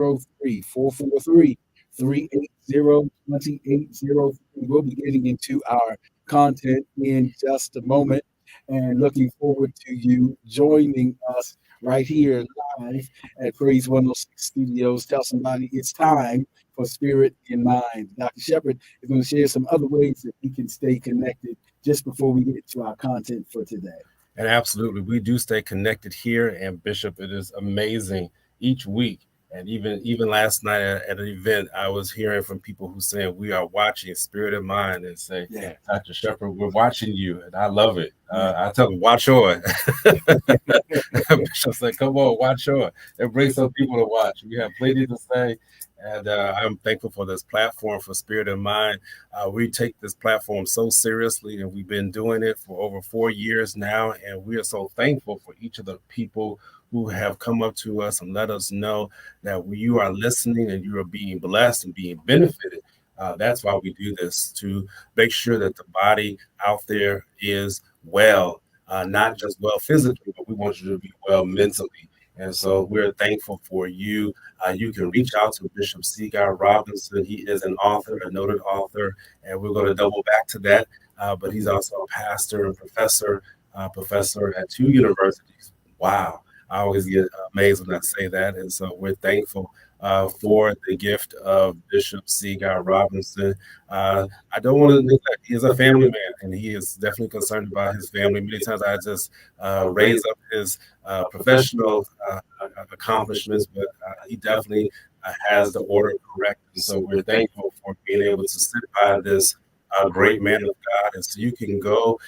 443-480-2803. We'll be getting into our content in just a moment and looking forward to you joining us right here live at Praise 106 Studios. Tell somebody it's time for Spirit in Mind. Dr. Shepard is going to share some other ways that we can stay connected just before we get to our content for today. And absolutely, we do stay connected here. And Bishop, it is amazing each week. And even last night at an event, I was hearing from people who saying we are watching Spirit of Mind and say, Yeah. Dr. Shepard, we're watching you, and I love it. Yeah. I tell them, watch on. Bishop said, come on, watch on. And bring some people to watch. We have plenty to say. And I'm thankful for this platform for Spirit of Mind. We take this platform so seriously, and we've been doing it for over 4 years now. And we are so thankful for each of the people who have come up to us and let us know that you are listening and you are being blessed and being benefited. That's why we do this, to make sure that the body out there is well, not just well physically, but we want you to be well mentally. And so we're thankful for you. You can reach out to Bishop Seaguy Robinson. He is an author, a noted author, and we're going to double back to that. But he's also a pastor and professor at 2 universities. Wow. I always get amazed when I say that. And so we're thankful for the gift of Bishop Seaguy Robinson. I don't want to neglect, he is a family man, and he is definitely concerned about his family. Many times I just raise up his professional accomplishments, but he definitely has the order correct. And so we're thankful for being able to sit by this great man of God. And so you can go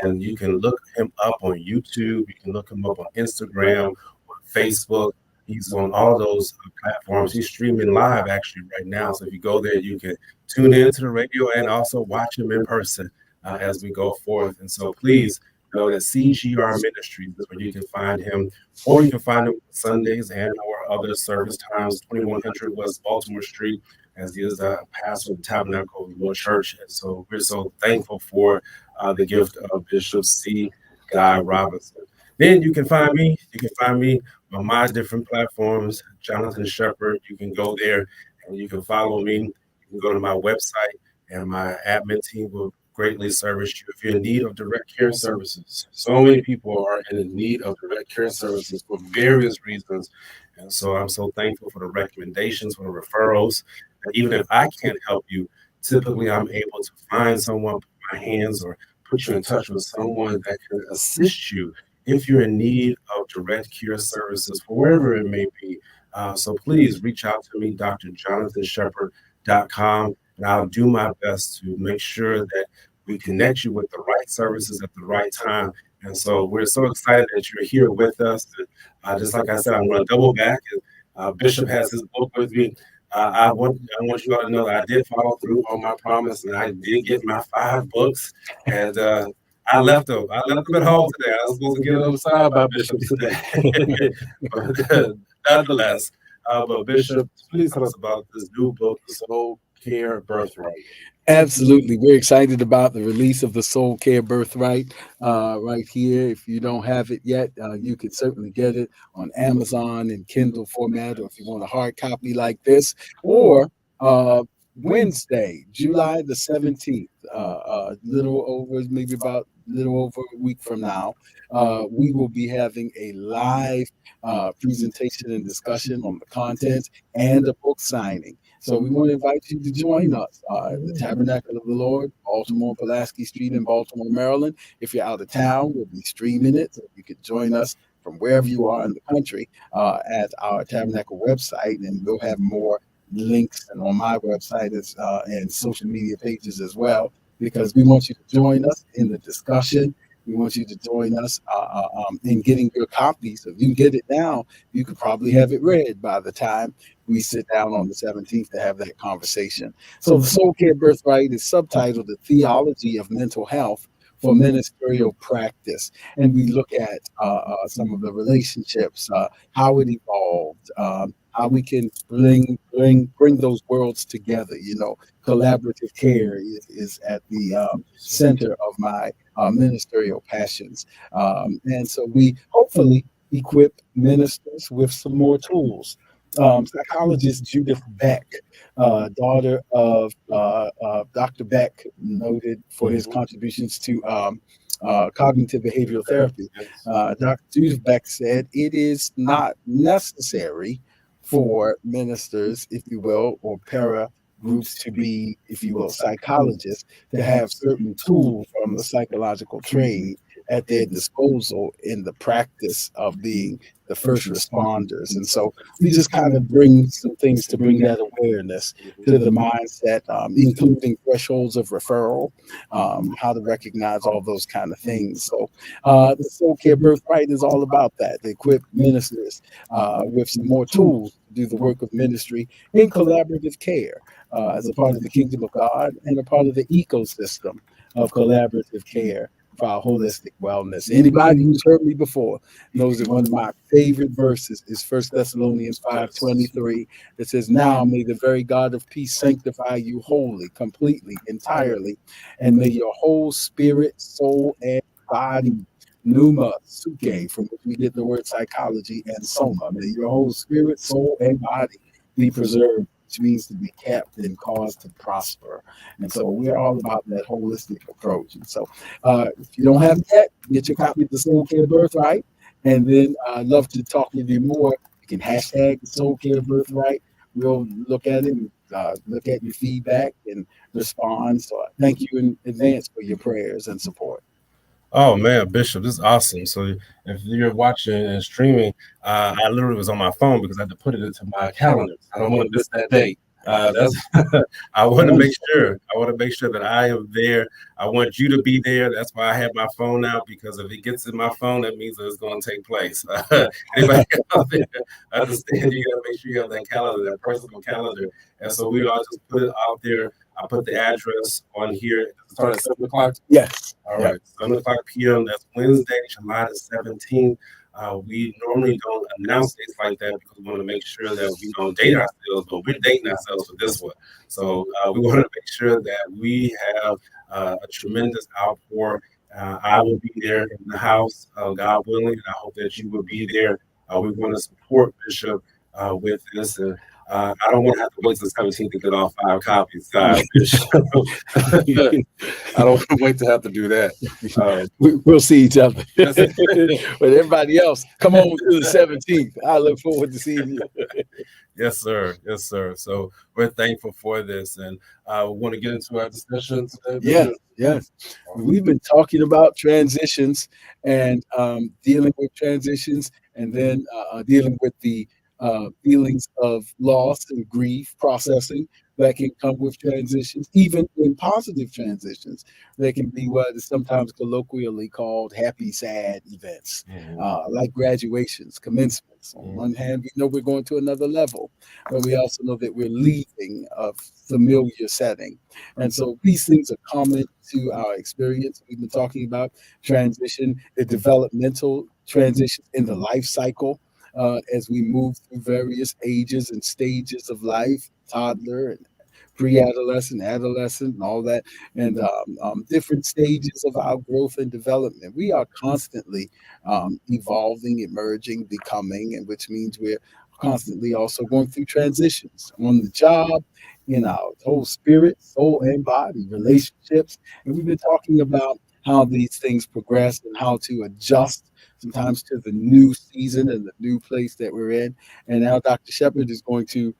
and you can look him up on YouTube. You can look him up on Instagram, or Facebook. He's on all those platforms. He's streaming live actually right now. So if you go there, you can tune into the radio and also watch him in person as we go forth. And so please know that CGR Ministries is where you can find him, or you can find him Sundays and or other service times, 2100 West Baltimore Street, as he is a pastor of the Tabernacle of the Lord Church. And so we're so thankful for the gift of Bishop C. Guy Robinson. Then you can find me. You can find me on my different platforms, Jonathan Shepard. You can go there and you can follow me. You can go to my website, and my admin team will greatly service you if you're in need of direct care services. So many people are in need of direct care services for various reasons. And so I'm so thankful for the recommendations, for the referrals. And even if I can't help you, typically I'm able to find someone, put my hands, or put you in touch with someone that can assist you if you're in need of direct care services for wherever it may be. So please reach out to me, drjonathanshepard.com, and I'll do my best to make sure that we connect you with the right services at the right time. And so we're so excited that you're here with us. Just like I said, I'm going to double back. Bishop has his book with me. I want you all to know that I did follow through on my promise, and I did get my 5 books. And I left them. I left them at home today. I was supposed to get them signed by Bishop today. But nonetheless, but Bishop, please tell us about this new book, The Soul Care Birthright. Absolutely. We're excited about the release of the Soul Care Birthright right here. If you don't have it yet, you can certainly get it on Amazon in Kindle format, or if you want a hard copy like this, or Wednesday, July the 17th, little over, maybe about little over a week from now, we will be having a live presentation and discussion on the contents and a book signing. So we want to invite you to join us at the Tabernacle of the Lord, Baltimore, Pulaski Street in Baltimore, Maryland. If you're out of town, we'll be streaming it. So you can join us from wherever you are in the country at our Tabernacle website, and we'll have more links and on my website and social media pages as well, because we want you to join us in the discussion. We want you to join us in getting your copies. If you can get it now, you could probably have it read by the time we sit down on the 17th to have that conversation. So the Soul Care Birthright is subtitled The Theology of Mental Health for Ministerial Practice. And we look at some of the relationships, how it evolved, how we can bring those worlds together. You know, collaborative care is at the center of my ministerial passions. And so we hopefully equip ministers with some more tools psychologist Judith Beck, daughter of Dr. Beck, noted for his contributions to cognitive behavioral therapy. Dr. Judith Beck said it is not necessary for ministers, if you will, or para groups to be, if you will, psychologists, to have certain tools from the psychological trade at their disposal in the practice of being the first responders. And so we just kind of bring some things to bring that awareness to the mindset, including thresholds of referral, how to recognize all those kind of things. So the Soul Care Birthright is all about that, to equip ministers with some more tools to do the work of ministry in collaborative care as a part of the kingdom of God and a part of the ecosystem of collaborative care for our holistic wellness. Anybody who's heard me before knows that one of my favorite verses is 1 Thessalonians 5:23. That says, "Now may the very God of peace sanctify you wholly, completely, entirely, and may your whole spirit, soul, and body," pneuma, suke, from which we get the word psychology, and soma, may your whole spirit, soul, and body be preserved, which means to be kept and caused to prosper. And so we're all about that holistic approach. And so if you don't have it yet, get your copy of the Soul Care Birthright. And then I'd love to talk with you more. You can hashtag the Soul Care Birthright. We'll look at it and look at your feedback and respond. So thank you in advance for your prayers and support. Oh man, Bishop, this is awesome. So if you're watching and streaming, I literally was on my phone because I had to put it into my calendar. I don't want to miss that date. That's I want to make sure. I want to make sure that I am there. I want you to be there. That's why I have my phone out, because if it gets in my phone, that means that it's going to take place. Anybody out there understand? You got to make sure you have that calendar, that personal calendar. And so we all just put it out there. I put the address on here. Start at 7 o'clock. Yes. All right. 7 o'clock p.m. That's Wednesday, July the 17th. We normally don't announce dates like that because we want to make sure that we don't date ourselves, but we're dating ourselves for this one. So we want to make sure that we have a tremendous outpour. I will be there in the house, God willing, and I hope that you will be there. We want to support Bishop with this. And I don't want to have to wait till 17th to get all 5 copies. Bishop. I don't want to wait to have to do that. We'll see each other. But everybody else, come on to the 17th. I look forward to seeing you. Yes, sir. Yes, sir. So we're thankful for this, and we want to get into our discussion today. Yes. We've been talking about transitions and dealing with transitions, and then dealing with the feelings of loss and grief, processing that can come with transitions, even in positive transitions. There can be what is sometimes colloquially called happy, sad events, like graduations, commencements. On one hand, we know we're going to another level, but we also know that we're leaving a familiar setting. And so these things are common to our experience. We've been talking about transition, the developmental transitions in the life cycle. As we move through various ages and stages of life, toddler and pre-adolescent, adolescent, and all that, and different stages of our growth and development. We are constantly evolving, emerging, becoming, and which means we're constantly also going through transitions on the job, in our whole spirit, soul, and body, relationships. And we've been talking about how these things progress and how to adjust sometimes to the new season and the new place that we're in. And now Dr. Shepherd is going to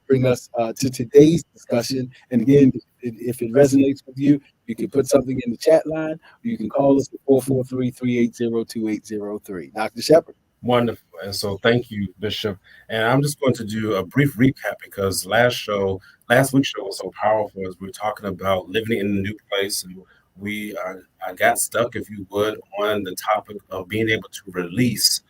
bring us to today's discussion. And again, if it resonates with you, you can put something in the chat line, or you can call us at 443-380-2803. Dr. Shepherd. Wonderful. And so thank you, Bishop. And I'm just going to do a brief recap because last week's show was so powerful as we were talking about living in a new place. And I got stuck, if you would, on the topic of being able to release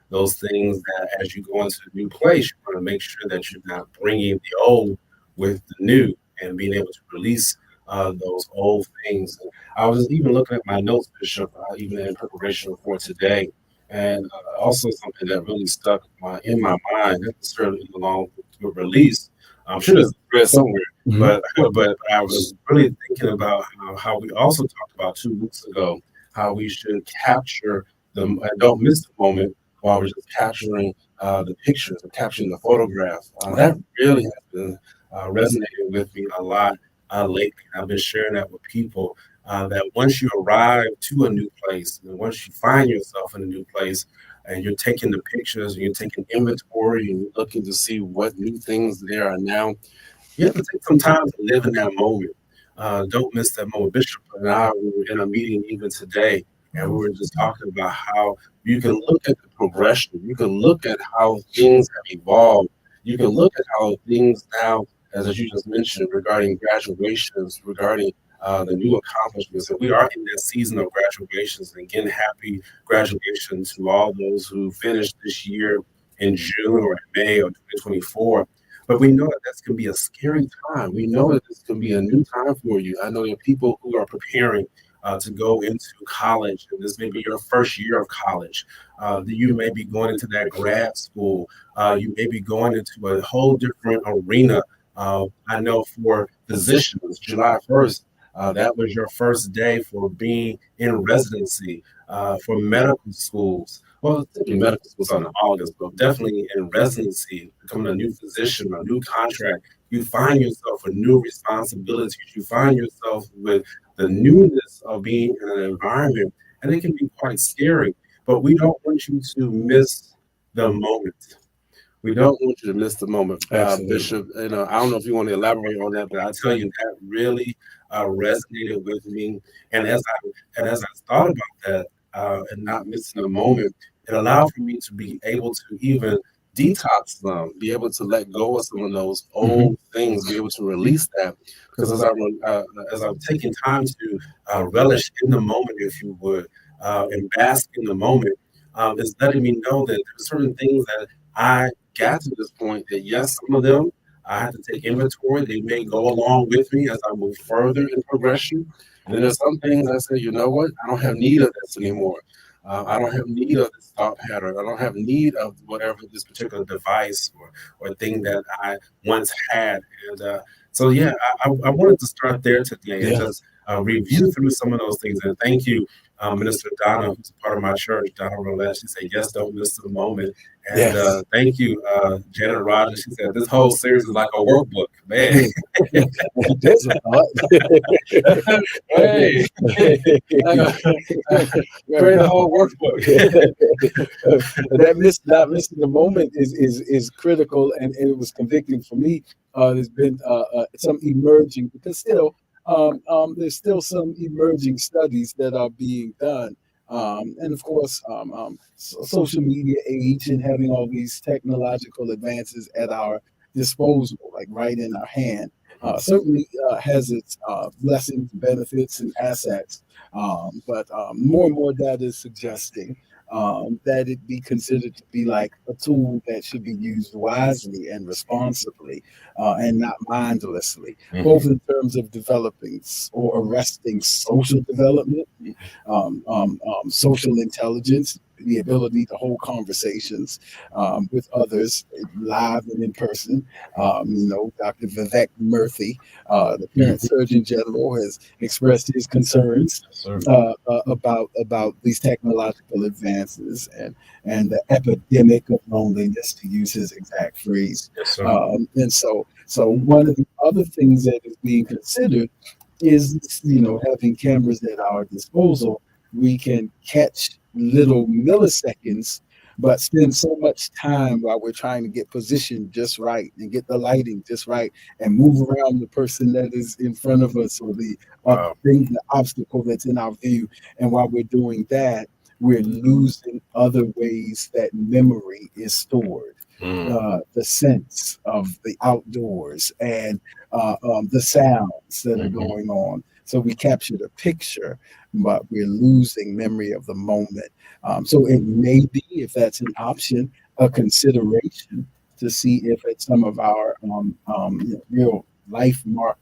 those things that as you go into a new place, you want to make sure that you're not bringing the old with the new and being able to release those old things. And I was even looking at my notes, Bishop, even in preparation for today. And also something that really stuck in my mind, necessarily along with release. I'm sure there's a thread somewhere, but I was really thinking about how we also talked about 2 weeks ago, how we should capture them and don't miss the moment while we're just capturing the pictures or capturing the photograph. That really has been resonating with me a lot lately. I've been sharing that with people that once you arrive to a new place, and once you find yourself in a new place, and you're taking the pictures and you're taking inventory and you're looking to see what new things there are now, you have to take some time to live in that moment. Don't miss that moment. Bishop and I we were in a meeting even today, and we were just talking about how you can look at the progression. You can look at how things have evolved. You can look at how things now, as you just mentioned, regarding graduations, regarding the new accomplishments. And we are in that season of graduations. And again, happy graduation to all those who finished this year in June or in May of 2024. But we know that this can be a scary time. We know that this can be a new time for you. I know there are people who are preparing to go into college, and this may be your first year of college. You may be going into that grad school. You may be going into a whole different arena. I know for physicians, July 1st, that was your first day for being in residency for medical schools. Well, typically medical schools on August, but definitely in residency, becoming a new physician, a new contract, you find yourself with new responsibilities. You find yourself with the newness of being in an environment, and it can be quite scary. But we don't want you to miss the moment. We don't want you to miss the moment, Absolutely. Bishop. I don't know if you want to elaborate on that, but I tell you that really resonated with me. And as I thought about that and not missing a moment, it allowed for me to be able to even detox them, be able to let go of some of those old things, be able to release that. Because as I'm taking time to relish in the moment, if you would, and bask in the moment, it's letting me know that there's certain things that I got to this point that yes, some of them I have to take inventory. They may go along with me as I move further in progression. And then there's some things I say, you know what? I don't have need of this anymore. I don't have need of this thought pattern. I don't have need of whatever this particular device or thing that I once had. And so, yeah, I wanted to start there today and just review through some of those things. And thank you, Minister Donna, who's a part of my church, Donna Roulette. She said, yes, don't miss the moment. And thank you, Janet Rogers. She said, this whole series is like a workbook. Man. There's a thought. Hey. Create a whole workbook. Not missing the moment is critical, and it was convicting for me. There's been some emerging, because still there's still some emerging studies that are being done. And of course, social media age and having all these technological advances at our disposal, like right in our hand, certainly has its blessings, benefits, and assets. But more and more data is suggesting that it be considered to be like a tool that should be used wisely and responsibly, and not mindlessly, both in terms of developing or arresting social development, social intelligence, the ability to hold conversations with others live and in person. Dr. Vivek Murthy, the parent Surgeon General, has expressed his concerns about these technological advances and the epidemic of loneliness, to use his exact phrase. And so one of the other things that is being considered is, having cameras at our disposal. We can catch little milliseconds, but spend so much time while we're trying to get positioned just right and get the lighting just right and move around the person that is in front of us, or the the obstacle that's in our view. And while we're doing that, we're losing other ways that memory is stored. The sense of the outdoors and the sounds that are going on. So we captured a picture, but we're losing memory of the moment. So it may be, if that's an option, a consideration to see if at some of our real life landmark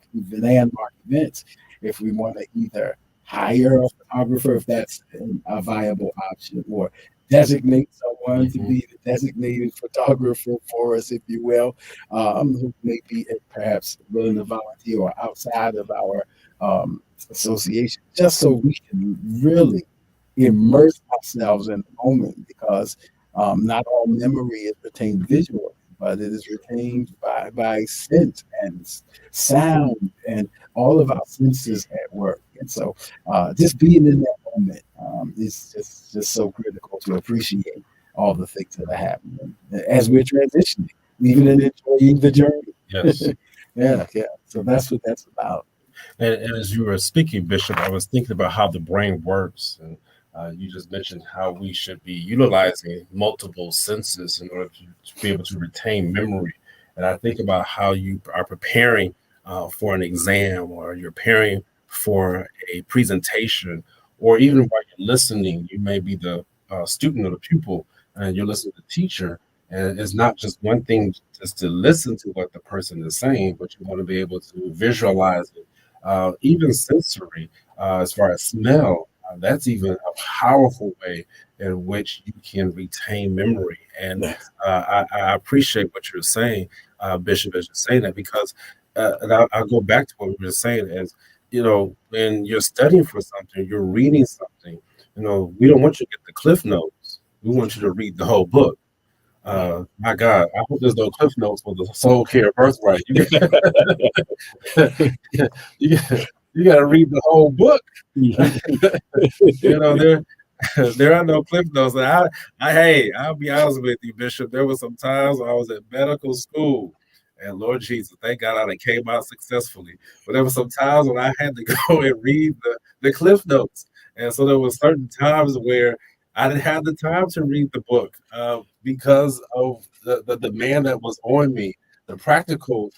events, if we want to either hire a photographer, if that's a viable option, or designate someone to be the designated photographer for us, if you will, who may be perhaps willing to volunteer or outside of our association, just so we can really immerse ourselves in the moment. Because Not all memory is retained visually, but it is retained by sense and sound and all of our senses at work. And so, just being in that moment is just so critical to appreciate all the things that are happening as we're transitioning, even in enjoying the journey. Yes. Yeah, yeah. So that's what that's about. And as you were speaking, Bishop, I was thinking about how the brain works. And you just mentioned how we should be utilizing multiple senses in order to be able to retain memory. And I think about how you are preparing for an exam, or you're preparing for a presentation, or even while you're listening, you may be the student or the pupil, and you're listening to the teacher. And it's not just one thing just to listen to what the person is saying, but you want to be able to visualize it, even sensory, as far as smell. That's even a powerful way in which you can retain memory. And Yes. I appreciate what you're saying, Bishop, as you're saying that, because and I'll go back to what we were saying is, when you're studying for something, you're reading something, we don't want you to get the cliff notes. We want you to read the whole book. My God, I hope there's no cliff notes for the Soul Care Birthright. You, you got to read the whole book. There there are no cliff notes. And hey, I'll be honest with you, Bishop. There were some times when I was at medical school, and Lord Jesus, thank God I done came out successfully. But there were some times when I had to go and read the cliff notes, and so there were certain times where I didn't have the time to read the book because of the demand that was on me, the practical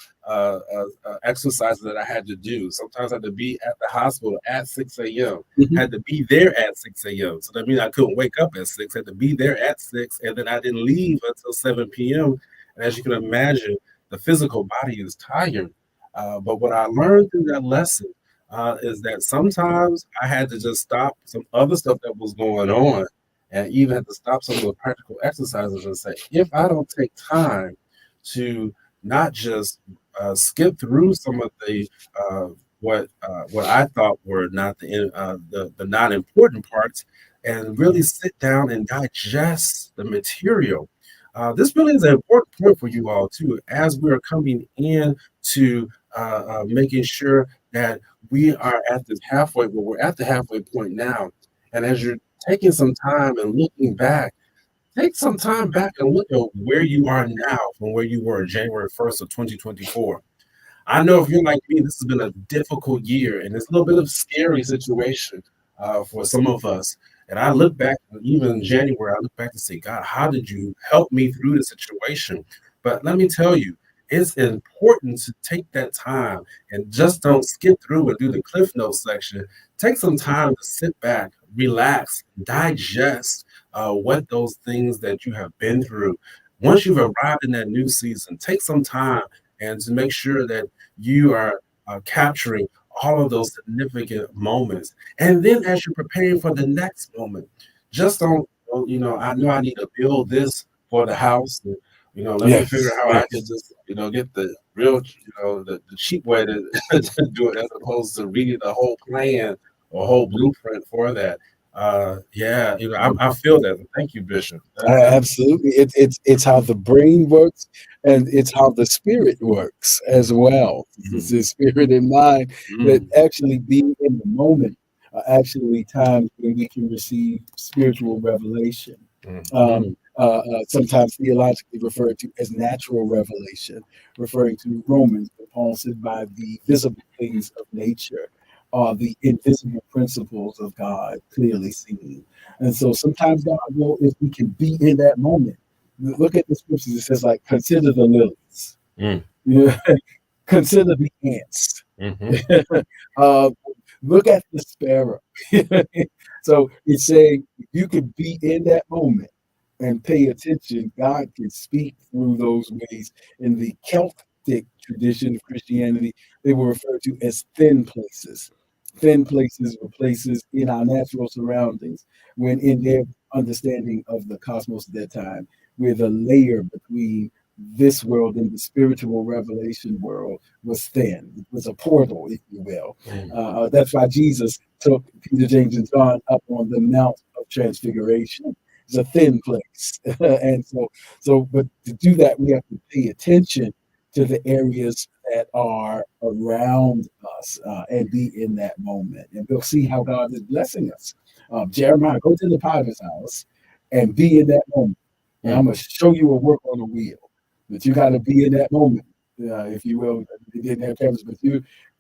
exercises that I had to do. Sometimes I had to be at the hospital at 6 a.m., Mhm. had to be there at 6 a.m. So that means I couldn't wake up at 6, had to be there at 6, and then I didn't leave until 7 p.m. And as you can imagine, the physical body is tired. But what I learned through that lesson is that sometimes I had to just stop some other stuff that was going on, and even had to stop some of the practical exercises and say, if I don't take time to not just skip through some of the what I thought were not the not important parts, and really sit down and digest the material. This really is an important point for you all too, as we are coming in to making sure that we are at this halfway. Well, we're at the halfway point now, and as you're taking some time and looking back, take some time back and look at where you are now from where you were January 1st of 2024. I know if you're like me, this has been a difficult year, and it's a little bit of a scary situation for some of us. And I look back, even in January, I look back and say, God, how did you help me through the situation? But let me tell you, it's important to take that time and just don't skip through and do the Cliff Notes section. Take some time to sit back, relax, digest what those things that you have been through. Once you've arrived in that new season, take some time and to make sure that you are capturing all of those significant moments. And then as you're preparing for the next moment, just don't, I know I need to build this for the house. And, let me figure Yes. out how I can Yes. just, get the real, the cheap way to, to do it, as opposed to reading the whole plan or whole blueprint for that. Yeah, I feel that. Thank you, Bishop. Absolutely. It's how the brain works, and it's how the spirit works as well. It's the spirit and mind that Mm, actually being in the moment are actually times when we can receive spiritual revelation. mm, mm, Sometimes theologically referred to as natural revelation, referring to Romans, where Paul said, by the visible things of nature are the invisible principles of God clearly seen. And so sometimes God will, if we can be in that moment, look at the scriptures, it says, like, consider the lilies, mm, yeah, consider the ants, mhm. uh, look at the sparrow. So it's saying you could be in that moment and pay attention. God can speak through those ways. In the Celtic tradition of Christianity, they were referred to as thin places. Thin places were places in our natural surroundings, when in their understanding of the cosmos at that time, where the layer between this world and the spiritual revelation world was thin. It was a portal, if you will. Mm, That's why Jesus took Peter, James, and John up on the Mount of Transfiguration, is a thin place. And but to do that, we have to pay attention to the areas that are around us and be in that moment. And we'll see how God is blessing us. Jeremiah, go to the potter's house and be in that moment. And I'm going to show you a work on a wheel. But you got to be in that moment, if you will. They didn't have cameras, but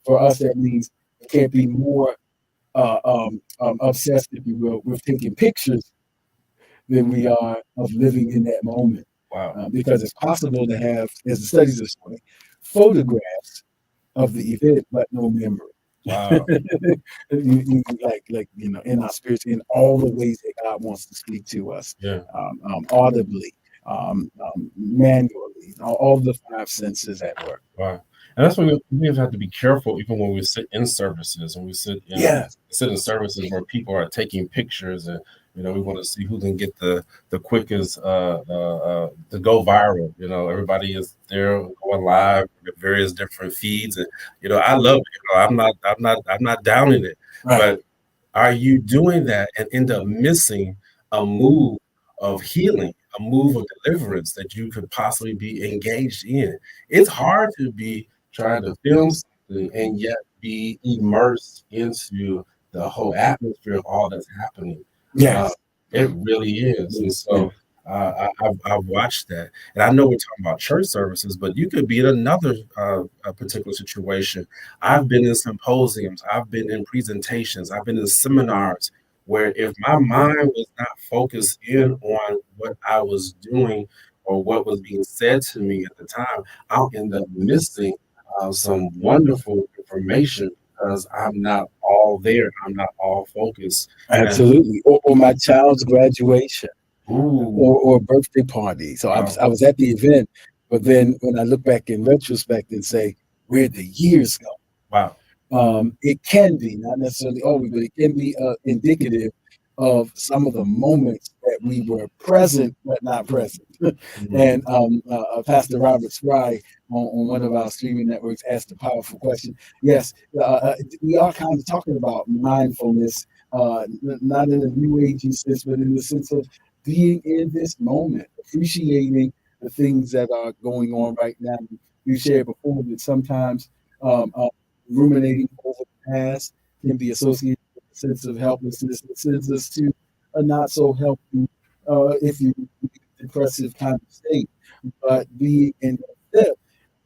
for us, that means it can't be more obsessed, if you will, with taking pictures than we are of living in that moment. Wow. Because it's possible to have, as the studies are showing, photographs of the event, but no memory. Wow. like in our spirits, in all the ways that God wants to speak to us, Yeah. audibly, manually, all the five senses at work. Wow. And that's why we have to be careful, even when we sit in services and we sit in services where people are taking pictures, and we want to see who can get the quickest to go viral. Everybody is there going live with various different feeds, and I love it. I'm not downing it, Right. but are you doing that and end up missing a move of healing, a move of deliverance that you could possibly be engaged in? It's hard to be trying to film something and yet be immersed into the whole atmosphere of all that's happening. Yes. It really is. And so I've watched that. And I know we're talking about church services, but you could be in another particular situation. I've been in symposiums, I've been in presentations, I've been in seminars where if my mind was not focused in on what I was doing or what was being said to me at the time, I'll end up missing some wonderful information because I'm not all there. I'm not all focused. Absolutely. Or my child's graduation. Ooh. Or birthday party. So I was at the event, but then when I look back in retrospect and say, where'd the years go? Wow. It can be, not necessarily always, but it can be indicative of some of the moments that we were present but not present. And Pastor Robert Spry on one of our streaming networks asked a powerful question. Yes, we are kind of talking about mindfulness, not in a new agey sense, but in the sense of being in this moment, appreciating the things that are going on right now. You shared before that sometimes ruminating over the past can be associated with a sense of helplessness that sends us to a not so healthy, if you depressive kind of state. But being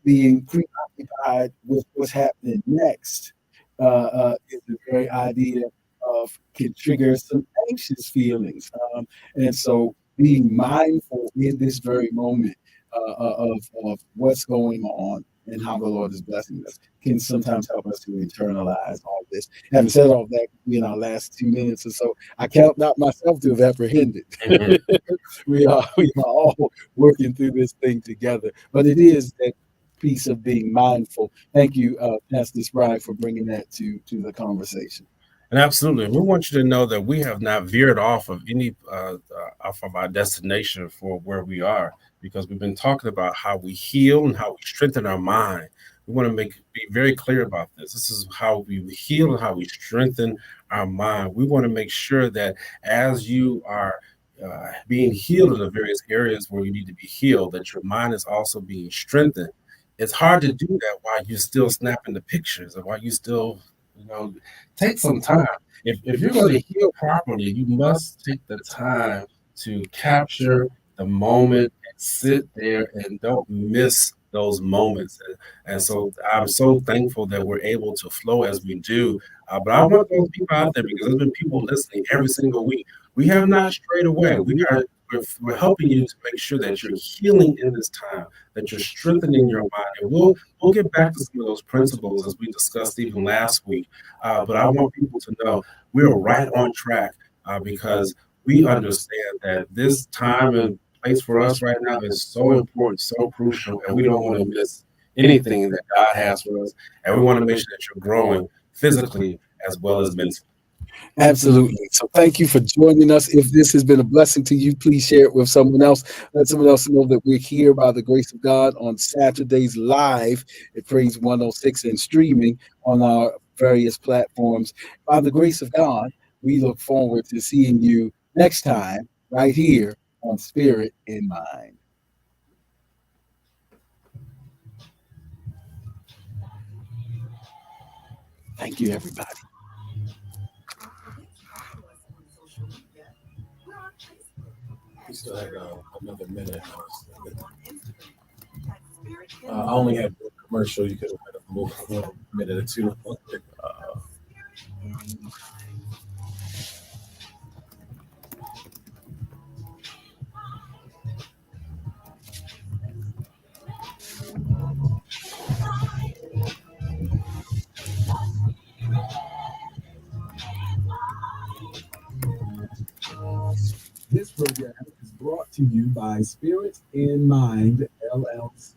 preoccupied with what's happening next is the very idea of can trigger some anxious feelings. And so being mindful in this very moment of what's going on and how the Lord is blessing us can sometimes help us to internalize all this. Having said all that, in our last 2 minutes or so, I count not myself to have apprehended. we are all working through this thing together, but it is that piece of being mindful. Thank you, Pastor Spry, for bringing that to the conversation. And absolutely, we want you to know that we have not veered off of any off of our destination for where we are, because we've been talking about how we heal and how we strengthen our mind. We want to be very clear about this. This is how we heal and how we strengthen our mind. We want to make sure that as you are being healed in the various areas where you need to be healed, that your mind is also being strengthened. It's hard to do that while you're still snapping the pictures and while you still take some time. If you're going to heal properly, you must take the time to capture the moment and sit there and don't miss those moments. And so I'm so thankful that we're able to flow as we do. But I want those people out there, because there's been people listening every single week. We have not strayed away. We're helping you to make sure that you're healing in this time, that you're strengthening your mind. And we'll get back to some of those principles as we discussed even last week. But I want people to know we're right on track because we understand that this time and place for us right now is so important, so crucial, and we don't want to miss anything that God has for us. And we want to make sure that you're growing physically as well as mentally. Absolutely. So thank you for joining us. If this has been a blessing to you, please share it with someone else. Let someone else know that we're here by the grace of God on Saturdays live at Praise 106 and streaming on our various platforms. By the grace of God, we look forward to seeing you next time right here on Spirit in Mind. Thank you, everybody. We still have another minute. I only had one commercial. You could have moved a minute or two. This program is brought to you by Spirit in Mind LLC.